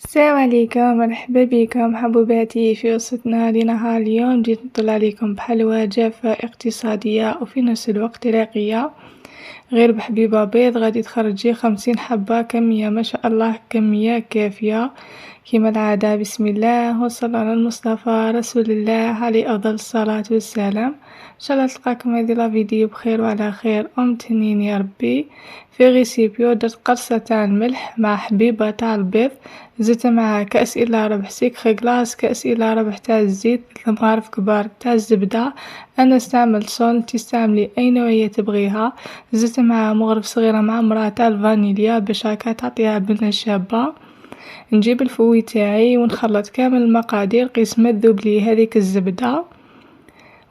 السلام عليكم، مرحبا بكم حبوباتي في وسطنا لنهار اليوم. جيت نطلع عليكم بحلوى جافة اقتصادية وفي نفس الوقت راقية، غير بحبيبة بيض غادي تخرجي 50 حبة، كمية ما شاء الله، كمية كافية كما العادة. بسم الله وصلى على المصطفى رسول الله عليه أفضل الصلاة والسلام. ان شاء الله تلقاكم هذه لا فيديو بخير وعلى خير ومتهنين يا ربي. في ريسيبيو درت قرصة تاع الملح مع حبيبة تاع البيض، زدت معها كأس إلا ربع سكر غلاس، كأس إلا ربع تاع الزيت، مغارف كبار تاع الزبدة. انا استعملت صون، تستعملي اي نوعية تبغيها. زدت معها مغرف صغيرة معمرة تاع الفانيليا باش هكا تعطيها بنة شابة. نجيب الفوي تاعي ونخلط كامل المقادير قيس ما تذوب لي هذيك الزبدة.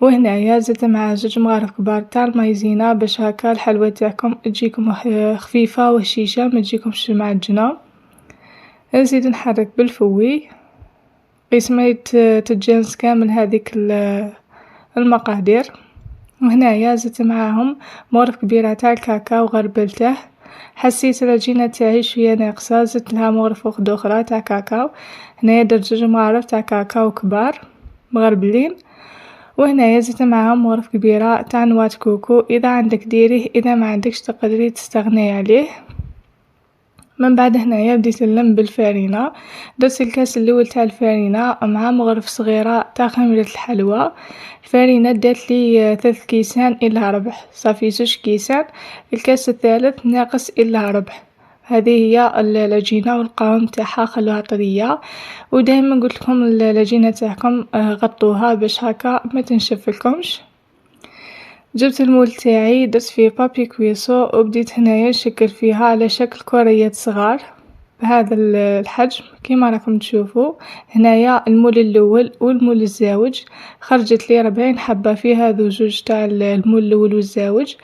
وهنايا زدت معاه 2 مغارف كبار تاع المايزينا باش هكا الحلوى تاعكم تجيكم خفيفة وهشيشة ما تجيكمش معجنة. نزيد نحرك بالفوي قيس ما تتجانس كامل هذيك المقادير. وهنايا زدت معاهم مغرف كبيرة تاع الكاكاو وغربلته. حسيت العجينة تاعي شوية ناقصة، زدت لها مغرف وحدة أخرى تاع كاكاو. هنايا درت 2 مغارف تاع كاكاو كبار مغربلين. وهنايا زدت معاهم مغرف كبيرة تاع نواة كوكو، إذا عندك ديريه، إذا ما عندكش تقدري تستغني عليه. من بعد هنايا بديت نلم بالفارينة، درت الكاس الاول تاع الفارينة مع مغرف صغيرة تاع خميرة الحلوى. الفارينة دات لي 3 كيسان إلا ربع، صافي 2 كيسان، الكاس الثالث ناقص إلا ربع. هذه هي العجينة والقوام تاعها خلوها طرية. ودائما قلت لكم العجينة تاعكم غطوها باش هكا ما تنشف لكمش. جبت المول تاعي، درت فيه بابي كويسو وبديت هنايا نشكل فيها على شكل كريات صغار بهذا الحجم كما راكم تشوفوا. هنايا المول الاول والمول الزاوج خرجت لي 40 حبه في هذو جوج تاع المول الاول والزاوج،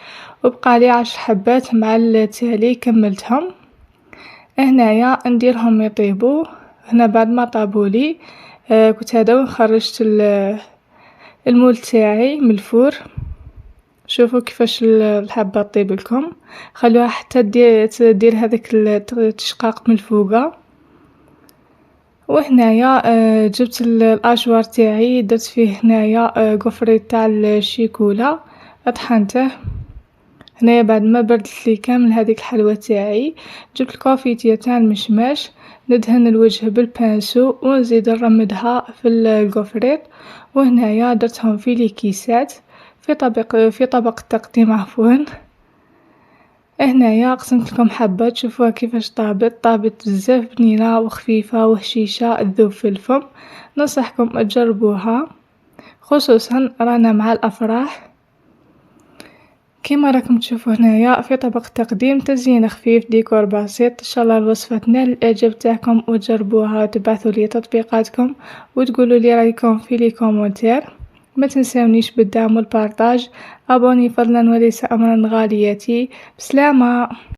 وبقى لي 10 حبات مع التالي كملتهم. هنايا نديرهم يطيبوا. هنا بعد ما طابولي كنت هذا وين خرجت المول تاعي من الفور. شوفوا كيفاش الحبة طيب لكم، خلوها حتى تدير هذاك التشقاق من الفوقه. وهنايا جبت الاشوار تاعي، درت فيه هنايا قفريت تاع الشيكولا طحنته. هنايا بعد ما بردت لي كامل هذيك الحلوى تاعي، جبت الكوفيتيه تاع المشماش، ندهن الوجه بالبانسو ونزيد نرمدها في القفريت. وهنايا درتهم في لي كيسات في طبق التقديم عفوا. هنايا قسمت لكم حبة تشوفوها كيفاش طابت بزاف بنينة وخفيفة وهشيشة تذوب في الفم. ننصحكم تجربوها خصوصا رانا مع الافراح. كما راكم تشوفوا هنايا في طبق التقديم، تزيين خفيف، ديكور بسيط. ان شاء الله الوصفه تنال الاعجاب تاعكم وتجربوها وتبعثوا لي تطبيقاتكم وتقولوا لي رايكم في لي كومونتير. ما تنسونيش بالدعم والبارطاج. ابوني فضلا وليس امرا غالياتي. بسلامه.